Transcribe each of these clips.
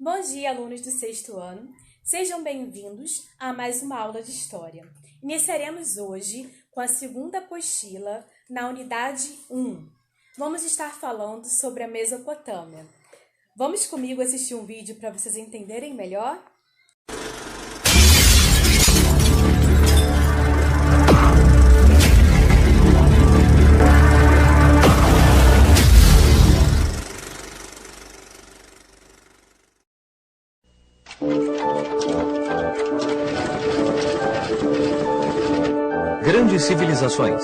Bom dia, alunos do sexto ano. Sejam bem-vindos a mais uma aula de História. Iniciaremos hoje com a segunda apostila na unidade 1. Vamos estar falando sobre a Mesopotâmia. Vamos comigo assistir um vídeo para vocês entenderem melhor? Grandes civilizações.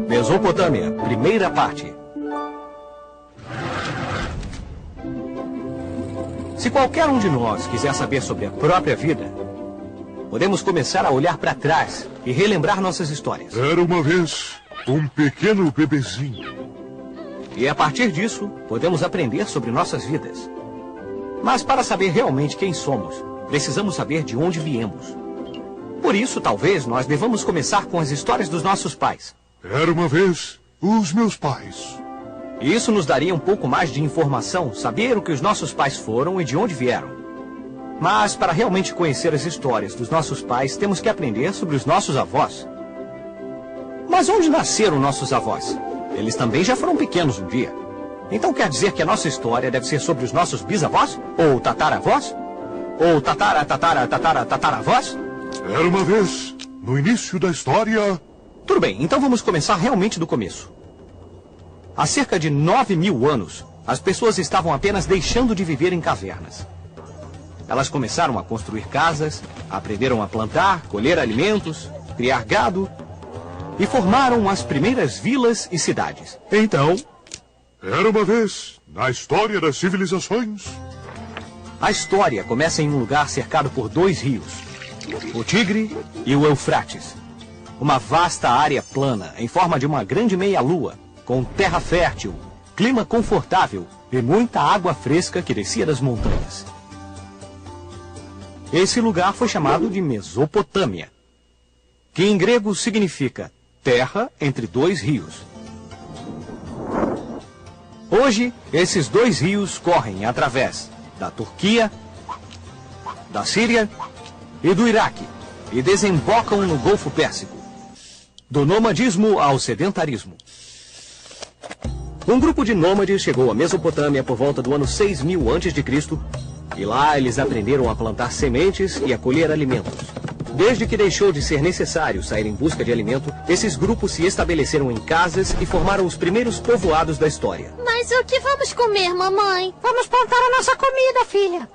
Mesopotâmia, primeira parte. Se qualquer um de nós quiser saber sobre a própria vida, podemos começar a olhar para trás e relembrar nossas histórias. Era uma vez um pequeno bebezinho. E a partir disso, podemos aprender sobre nossas vidas. Mas para saber realmente quem somos, precisamos saber de onde viemos. Por isso, talvez, nós devamos começar com as histórias dos nossos pais. Era uma vez os meus pais. E isso nos daria um pouco mais de informação, saber o que os nossos pais foram e de onde vieram. Mas para realmente conhecer as histórias dos nossos pais, temos que aprender sobre os nossos avós. Mas onde nasceram nossos avós? Eles também já foram pequenos um dia. Então quer dizer que a nossa história deve ser sobre os nossos bisavós? Ou tataravós? Ou tataravós? Era uma vez, no início da história... Tudo bem, então vamos começar realmente do começo. Há cerca de 9.000 anos, as pessoas estavam apenas deixando de viver em cavernas. Elas começaram a construir casas, aprenderam a plantar, colher alimentos, criar gado e formaram as primeiras vilas e cidades. Então, Era uma vez, na história das civilizações... a história começa em um lugar cercado por dois rios, o Tigre e o Eufrates. Uma vasta área plana, em forma de uma grande meia-lua, com terra fértil, clima confortável e muita água fresca que descia das montanhas. Esse lugar foi chamado de Mesopotâmia, que em grego significa terra entre dois rios. Hoje, esses dois rios correm através da Turquia, da Síria e do Iraque e desembocam no Golfo Pérsico, do nomadismo ao sedentarismo. Um grupo de nômades chegou à Mesopotâmia por volta do ano 6000 a.C. e lá eles aprenderam a plantar sementes e a colher alimentos. Desde que deixou de ser necessário sair em busca de alimento, esses grupos se estabeleceram em casas e formaram os primeiros povoados da história. Mas o que vamos comer, mamãe? Vamos plantar a nossa comida, filha.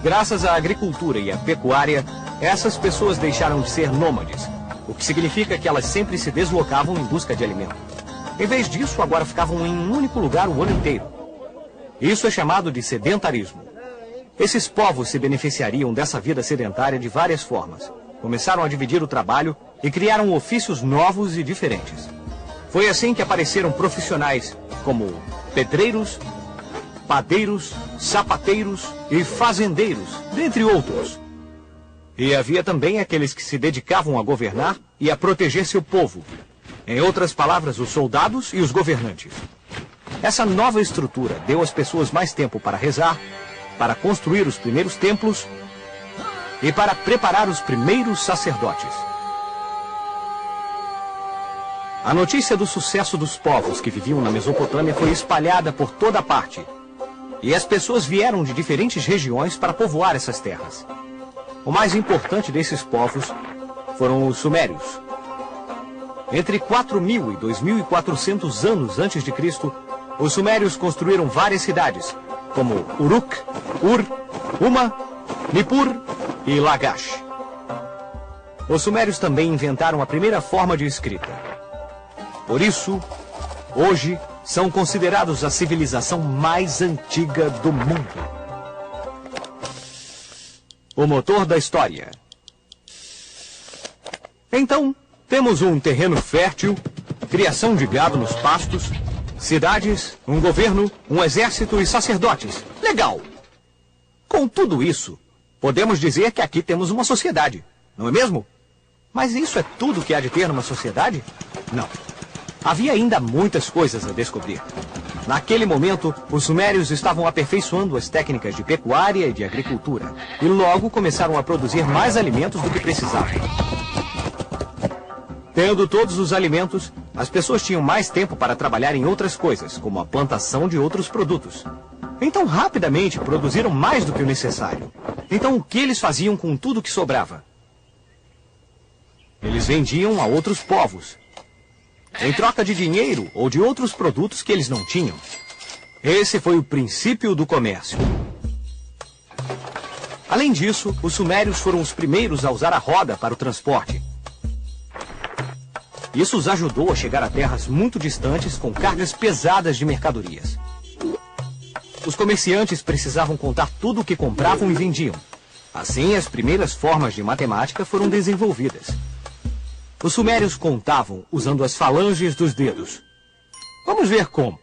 Graças à agricultura e à pecuária, essas pessoas deixaram de ser nômades, o que significa que elas sempre se deslocavam em busca de alimento. Em vez disso, agora ficavam em um único lugar o ano inteiro. Isso é chamado de sedentarismo. Esses povos se beneficiariam dessa vida sedentária de várias formas. Começaram a dividir o trabalho e criaram ofícios novos e diferentes. Foi assim que apareceram profissionais como pedreiros, padeiros, sapateiros e fazendeiros, dentre outros. E havia também aqueles que se dedicavam a governar e a proteger seu povo. Em outras palavras, os soldados e os governantes. Essa nova estrutura deu às pessoas mais tempo para rezar, para construir os primeiros templos e para preparar os primeiros sacerdotes. A notícia do sucesso dos povos que viviam na Mesopotâmia foi espalhada por toda parte. E as pessoas vieram de diferentes regiões para povoar essas terras. O mais importante desses povos foram os sumérios. Entre 4.000 e 2.400 anos antes de Cristo, os sumérios construíram várias cidades, como Uruk, Ur, Uma, Nippur e Lagash. Os sumérios também inventaram a primeira forma de escrita. Por isso, hoje, são considerados a civilização mais antiga do mundo. O motor da história. Então, temos um terreno fértil, criação de gado nos pastos, cidades, um governo, um exército e sacerdotes. Legal! Com tudo isso, podemos dizer que aqui temos uma sociedade, não é mesmo? Mas isso é tudo que há de ter numa sociedade? Não. Havia ainda muitas coisas a descobrir. Naquele momento, os sumérios estavam aperfeiçoando as técnicas de pecuária e de agricultura, e logo começaram a produzir mais alimentos do que precisavam. Tendo todos os alimentos, as pessoas tinham mais tempo para trabalhar em outras coisas, como a plantação de outros produtos. Então, rapidamente, produziram mais do que o necessário. Então, o que eles faziam com tudo que sobrava? Eles vendiam a outros povos, em troca de dinheiro ou de outros produtos que eles não tinham. Esse foi o princípio do comércio. Além disso, os sumérios foram os primeiros a usar a roda para o transporte. Isso os ajudou a chegar a terras muito distantes com cargas pesadas de mercadorias. Os comerciantes precisavam contar tudo o que compravam e vendiam. Assim, as primeiras formas de matemática foram desenvolvidas. Os sumérios contavam usando as falanges dos dedos. Vamos ver como.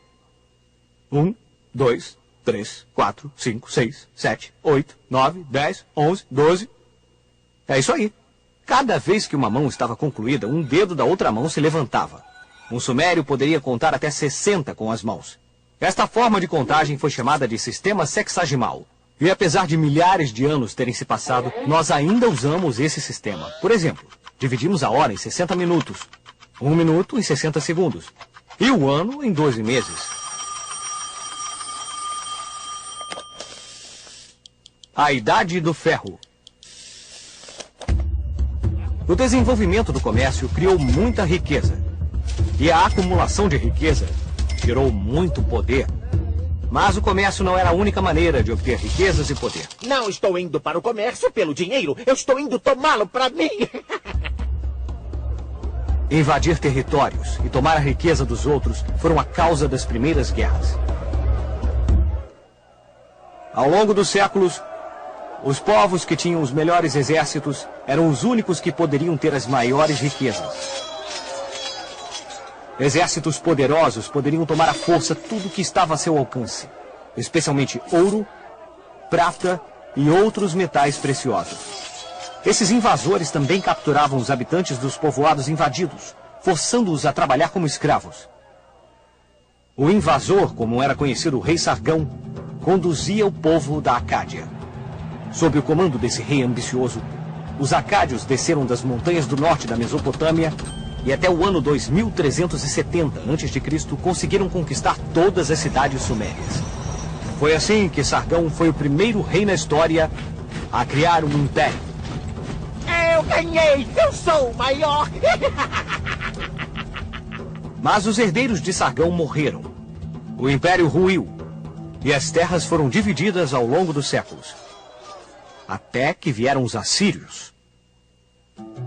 1, 2, 3, 4, 5, 6, 7, 8, 9, 10, 11, 12. É isso aí. Cada vez que uma mão estava concluída, um dedo da outra mão se levantava. Um sumério poderia contar até 60 com as mãos. Esta forma de contagem foi chamada de sistema sexagimal. E apesar de milhares de anos terem se passado, nós ainda usamos esse sistema. Por exemplo, dividimos a hora em 60 minutos, 1 minuto em 60 segundos e o ano em 12 meses. A Idade do Ferro. O desenvolvimento do comércio criou muita riqueza. E a acumulação de riqueza gerou muito poder. Mas o comércio não era a única maneira de obter riquezas e poder. Não estou indo para o comércio pelo dinheiro. Eu estou indo tomá-lo para mim. Invadir territórios e tomar a riqueza dos outros foram a causa das primeiras guerras. Ao longo dos séculos, os povos que tinham os melhores exércitos eram os únicos que poderiam ter as maiores riquezas. Exércitos poderosos poderiam tomar à força tudo que estava a seu alcance, especialmente ouro, prata e outros metais preciosos. Esses invasores também capturavam os habitantes dos povoados invadidos, forçando-os a trabalhar como escravos. O invasor, como era conhecido o rei Sargão, conduzia o povo da Acádia. Sob o comando desse rei ambicioso, os acádios desceram das montanhas do norte da Mesopotâmia e até o ano 2370 a.C. conseguiram conquistar todas as cidades sumérias. Foi assim que Sargão foi o primeiro rei na história a criar um império. Eu ganhei! Eu sou o maior! Mas os herdeiros de Sargão morreram. O império ruiu e as terras foram divididas ao longo dos séculos. Até que vieram os assírios.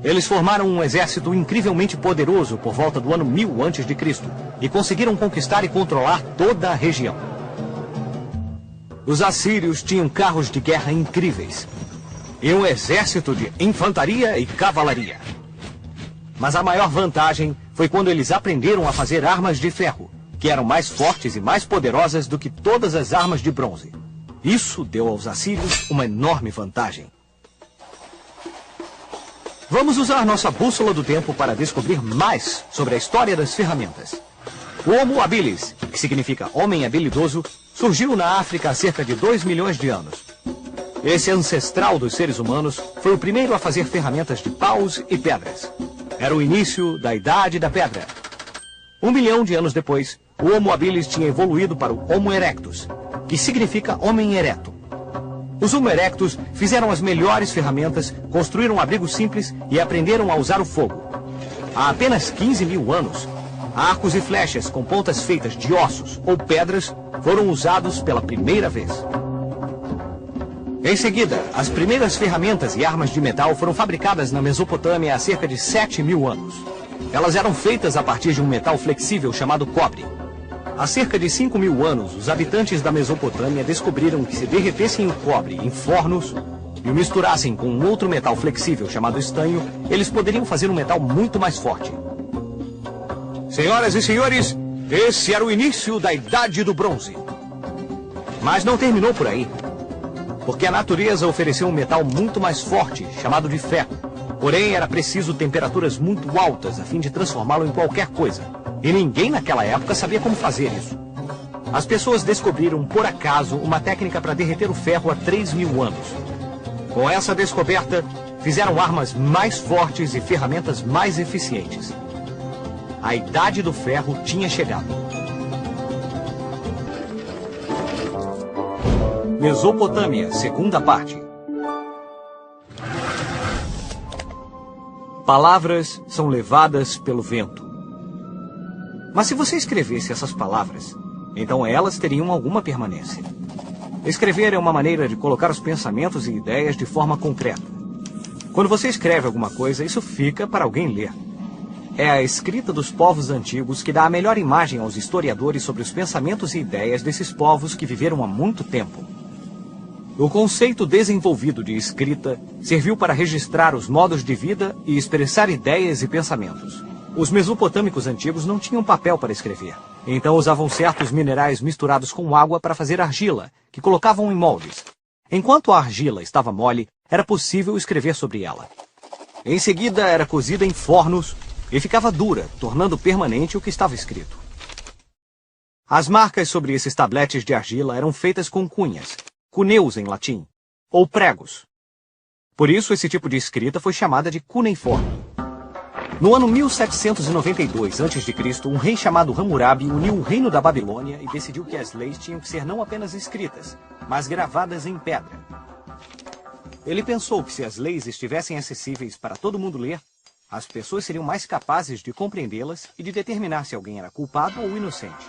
Eles formaram um exército incrivelmente poderoso por volta do ano 1000 a.C. e conseguiram conquistar e controlar toda a região. Os assírios tinham carros de guerra incríveis e um exército de infantaria e cavalaria. Mas a maior vantagem foi quando eles aprenderam a fazer armas de ferro, que eram mais fortes e mais poderosas do que todas as armas de bronze. Isso deu aos assírios uma enorme vantagem. Vamos usar nossa bússola do tempo para descobrir mais sobre a história das ferramentas. O Homo habilis, que significa homem habilidoso, surgiu na África há cerca de 2 milhões de anos. Esse ancestral dos seres humanos foi o primeiro a fazer ferramentas de paus e pedras. Era o início da Idade da Pedra. 1 milhão de anos depois, o Homo habilis tinha evoluído para o Homo erectus, que significa homem ereto. Os Homo erectus fizeram as melhores ferramentas, construíram abrigos simples e aprenderam a usar o fogo. Há apenas 15 mil anos, arcos e flechas com pontas feitas de ossos ou pedras foram usados pela primeira vez. Em seguida, as primeiras ferramentas e armas de metal foram fabricadas na Mesopotâmia há cerca de 7 mil anos. Elas eram feitas a partir de um metal flexível chamado cobre. Há cerca de 5 mil anos, os habitantes da Mesopotâmia descobriram que se derretessem o cobre em fornos e o misturassem com um outro metal flexível chamado estanho, eles poderiam fazer um metal muito mais forte. Senhoras e senhores, esse era o início da Idade do Bronze. Mas não terminou por aí. Porque a natureza ofereceu um metal muito mais forte, chamado de ferro. Porém, era preciso temperaturas muito altas a fim de transformá-lo em qualquer coisa. E ninguém naquela época sabia como fazer isso. As pessoas descobriram, por acaso, uma técnica para derreter o ferro há 3.000 anos. Com essa descoberta, fizeram armas mais fortes e ferramentas mais eficientes. A Idade do Ferro tinha chegado. Mesopotâmia, segunda parte. Palavras são levadas pelo vento. Mas se você escrevesse essas palavras, então elas teriam alguma permanência. Escrever é uma maneira de colocar os pensamentos e ideias de forma concreta. Quando você escreve alguma coisa, isso fica para alguém ler. É a escrita dos povos antigos que dá a melhor imagem aos historiadores sobre os pensamentos e ideias desses povos que viveram há muito tempo. O conceito desenvolvido de escrita serviu para registrar os modos de vida e expressar ideias e pensamentos. Os mesopotâmicos antigos não tinham papel para escrever, então usavam certos minerais misturados com água para fazer argila, que colocavam em moldes. Enquanto a argila estava mole, era possível escrever sobre ela. Em seguida, era cozida em fornos e ficava dura, tornando permanente o que estava escrito. As marcas sobre esses tabletes de argila eram feitas com cunhas, cuneus em latim, ou pregos. Por isso, esse tipo de escrita foi chamada de cuneiforme. No ano 1792 a.C., um rei chamado Hammurabi uniu o reino da Babilônia e decidiu que as leis tinham que ser não apenas escritas, mas gravadas em pedra. Ele pensou que se as leis estivessem acessíveis para todo mundo ler, as pessoas seriam mais capazes de compreendê-las e de determinar se alguém era culpado ou inocente.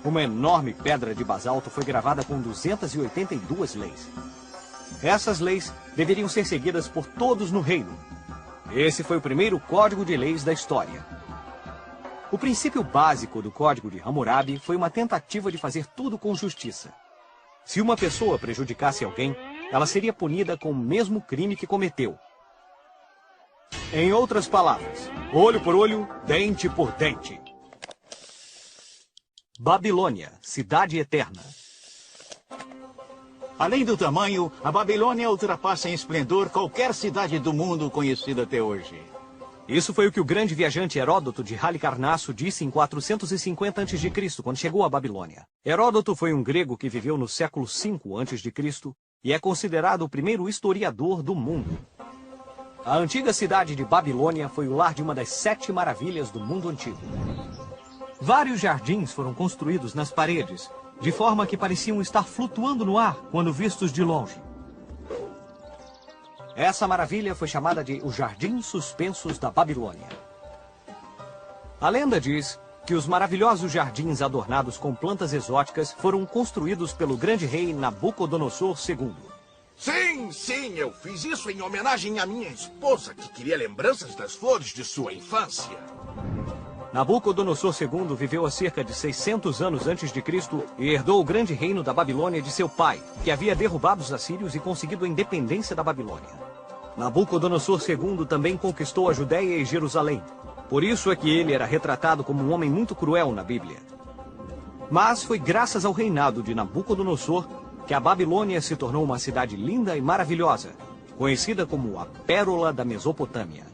Uma enorme pedra de basalto foi gravada com 282 leis. Essas leis deveriam ser seguidas por todos no reino. Esse foi o primeiro código de leis da história. O princípio básico do código de Hammurabi foi uma tentativa de fazer tudo com justiça. Se uma pessoa prejudicasse alguém, ela seria punida com o mesmo crime que cometeu. Em outras palavras, olho por olho, dente por dente. Babilônia, cidade eterna. Além do tamanho, a Babilônia ultrapassa em esplendor qualquer cidade do mundo conhecida até hoje. Isso foi o que o grande viajante Heródoto de Halicarnasso disse em 450 a.C., quando chegou à Babilônia. Heródoto foi um grego que viveu no século V a.C. e é considerado o primeiro historiador do mundo. A antiga cidade de Babilônia foi o lar de uma das 7 maravilhas do mundo antigo. Vários jardins foram construídos nas paredes, de forma que pareciam estar flutuando no ar quando vistos de longe. Essa maravilha foi chamada de os Jardins Suspensos da Babilônia. A lenda diz que os maravilhosos jardins adornados com plantas exóticas foram construídos pelo grande rei Nabucodonosor II. Sim, eu fiz isso em homenagem à minha esposa, que queria lembranças das flores de sua infância. Nabucodonosor II viveu há cerca de 600 anos antes de Cristo e herdou o grande reino da Babilônia de seu pai, que havia derrubado os assírios e conseguido a independência da Babilônia. Nabucodonosor II também conquistou a Judéia e Jerusalém. Por isso é que ele era retratado como um homem muito cruel na Bíblia. Mas foi graças ao reinado de Nabucodonosor que a Babilônia se tornou uma cidade linda e maravilhosa, conhecida como a Pérola da Mesopotâmia.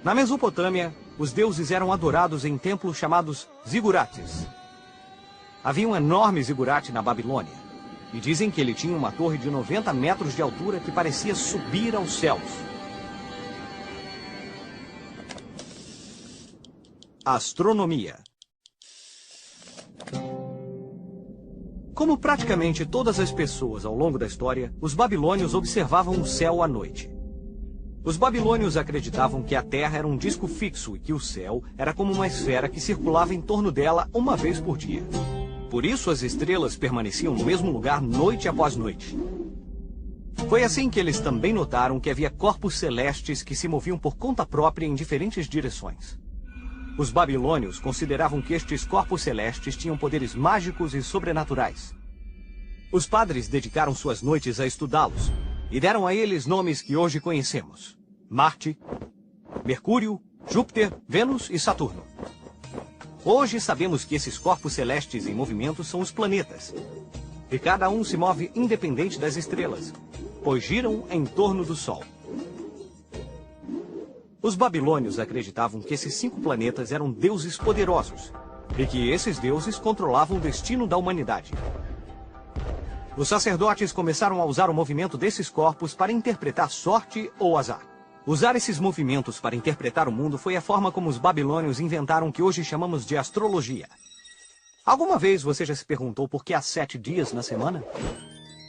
Na Mesopotâmia, os deuses eram adorados em templos chamados zigurates. Havia um enorme zigurate na Babilônia, e dizem que ele tinha uma torre de 90 metros de altura que parecia subir aos céus. Astronomia. Como praticamente todas as pessoas ao longo da história, os babilônios observavam o céu à noite. Os babilônios acreditavam que a Terra era um disco fixo e que o céu era como uma esfera que circulava em torno dela uma vez por dia. Por isso as estrelas permaneciam no mesmo lugar noite após noite. Foi assim que eles também notaram que havia corpos celestes que se moviam por conta própria em diferentes direções. Os babilônios consideravam que estes corpos celestes tinham poderes mágicos e sobrenaturais. Os padres dedicaram suas noites a estudá-los e deram a eles nomes que hoje conhecemos: Marte, Mercúrio Júpiter, Vênus e Saturno. Hoje sabemos que esses corpos celestes em movimento são os planetas. E cada um se move independente das estrelas, pois giram em torno do Sol. Os babilônios acreditavam que esses 5 planetas eram deuses poderosos e que esses deuses controlavam o destino da humanidade. Os sacerdotes começaram a usar o movimento desses corpos para interpretar sorte ou azar. Usar esses movimentos para interpretar o mundo foi a forma como os babilônios inventaram o que hoje chamamos de astrologia. Alguma vez você já se perguntou por que há 7 dias na semana?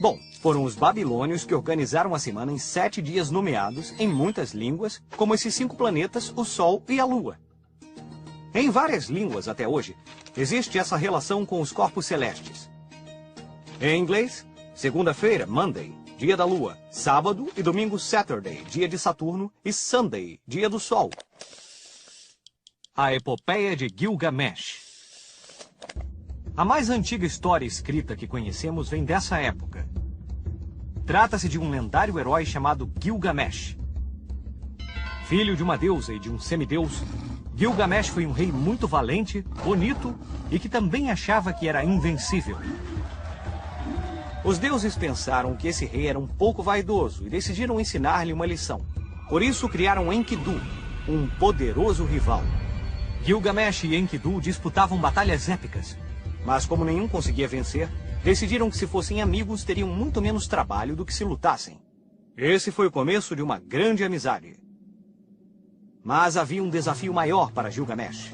Bom, foram os babilônios que organizaram a semana em 7 dias nomeados em muitas línguas, como esses 5 planetas, o Sol e a Lua. Em várias línguas até hoje, existe essa relação com os corpos celestes. Em inglês, segunda-feira, Monday, dia da Lua, sábado e domingo, Saturday, dia de Saturno, e Sunday, dia do Sol. A Epopeia de Gilgamesh. A mais antiga história escrita que conhecemos vem dessa época. Trata-se de um lendário herói chamado Gilgamesh. Filho de uma deusa e de um semideus, Gilgamesh foi um rei muito valente, bonito e que também achava que era invencível. Os deuses pensaram que esse rei era um pouco vaidoso e decidiram ensinar-lhe uma lição. Por isso criaram Enkidu, um poderoso rival. Gilgamesh e Enkidu disputavam batalhas épicas. Mas como nenhum conseguia vencer, decidiram que se fossem amigos teriam muito menos trabalho do que se lutassem. Esse foi o começo de uma grande amizade. Mas havia um desafio maior para Gilgamesh.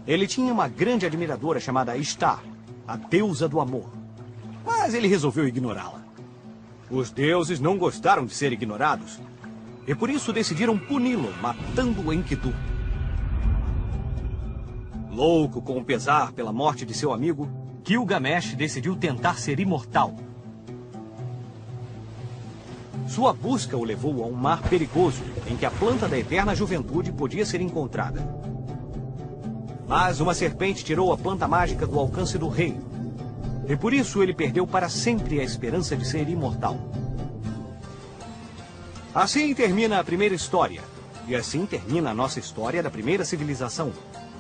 Ele tinha uma grande admiradora chamada Ishtar, a deusa do amor. Mas ele resolveu ignorá-la. Os deuses não gostaram de ser ignorados, e por isso decidiram puni-lo, matando Enkidu. Louco com o pesar pela morte de seu amigo, Gilgamesh decidiu tentar ser imortal. Sua busca o levou a um mar perigoso, em que a planta da eterna juventude podia ser encontrada. Mas uma serpente tirou a planta mágica do alcance do rei, e por isso ele perdeu para sempre a esperança de ser imortal. Assim termina a primeira história, e assim termina a nossa história da primeira civilização,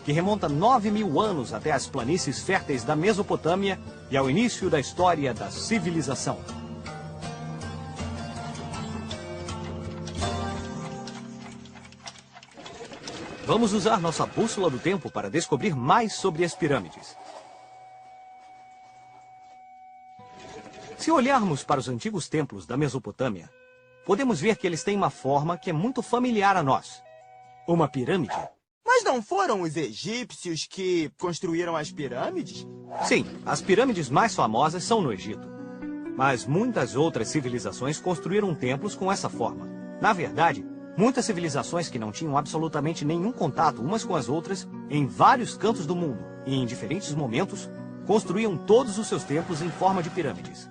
que remonta 9.000 anos até as planícies férteis da Mesopotâmia e ao início da história da civilização. Vamos usar nossa bússola do tempo para descobrir mais sobre as pirâmides. Se olharmos para os antigos templos da Mesopotâmia, podemos ver que eles têm uma forma que é muito familiar a nós. Uma pirâmide. Mas não foram os egípcios que construíram as pirâmides? Sim, as pirâmides mais famosas são no Egito. Mas muitas outras civilizações construíram templos com essa forma. Na verdade, muitas civilizações que não tinham absolutamente nenhum contato umas com as outras, em vários cantos do mundo e em diferentes momentos, construíam todos os seus templos em forma de pirâmides.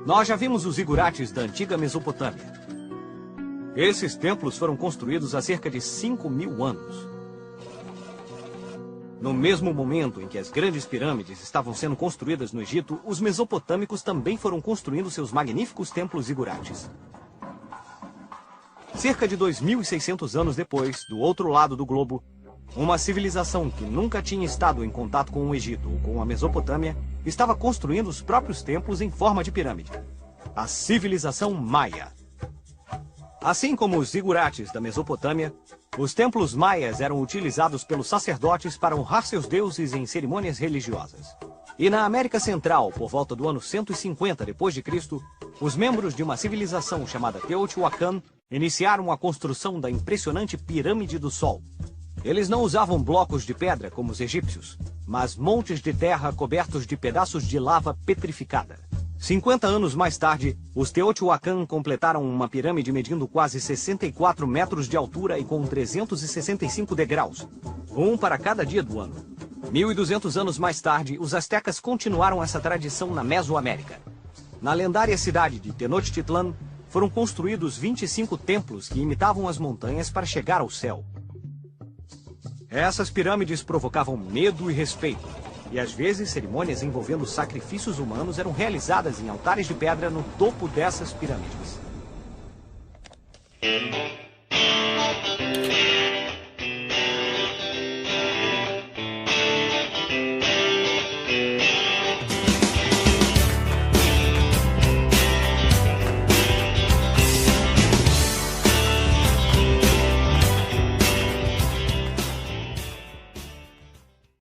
Nós já vimos os zigurates da antiga Mesopotâmia. Esses templos foram construídos há cerca de 5.000 anos. No mesmo momento em que as grandes pirâmides estavam sendo construídas no Egito, os mesopotâmicos também foram construindo seus magníficos templos zigurates. Cerca de 2.600 anos depois, do outro lado do globo, uma civilização que nunca tinha estado em contato com o Egito ou com a Mesopotâmia estava construindo os próprios templos em forma de pirâmide. A civilização Maia. Assim como os zigurates da Mesopotâmia, os templos maias eram utilizados pelos sacerdotes para honrar seus deuses em cerimônias religiosas. E na América Central, por volta do ano 150 d.C., os membros de uma civilização chamada Teotihuacan iniciaram a construção da impressionante Pirâmide do Sol. Eles não usavam blocos de pedra como os egípcios, mas montes de terra cobertos de pedaços de lava petrificada. 50 anos mais tarde, os Teotihuacan completaram uma pirâmide medindo quase 64 metros de altura e com 365 degraus, um para cada dia do ano. 1.200 anos mais tarde, os astecas continuaram essa tradição na Mesoamérica. Na lendária cidade de Tenochtitlan, foram construídos 25 templos que imitavam as montanhas para chegar ao céu. Essas pirâmides provocavam medo e respeito, e às vezes cerimônias envolvendo sacrifícios humanos eram realizadas em altares de pedra no topo dessas pirâmides.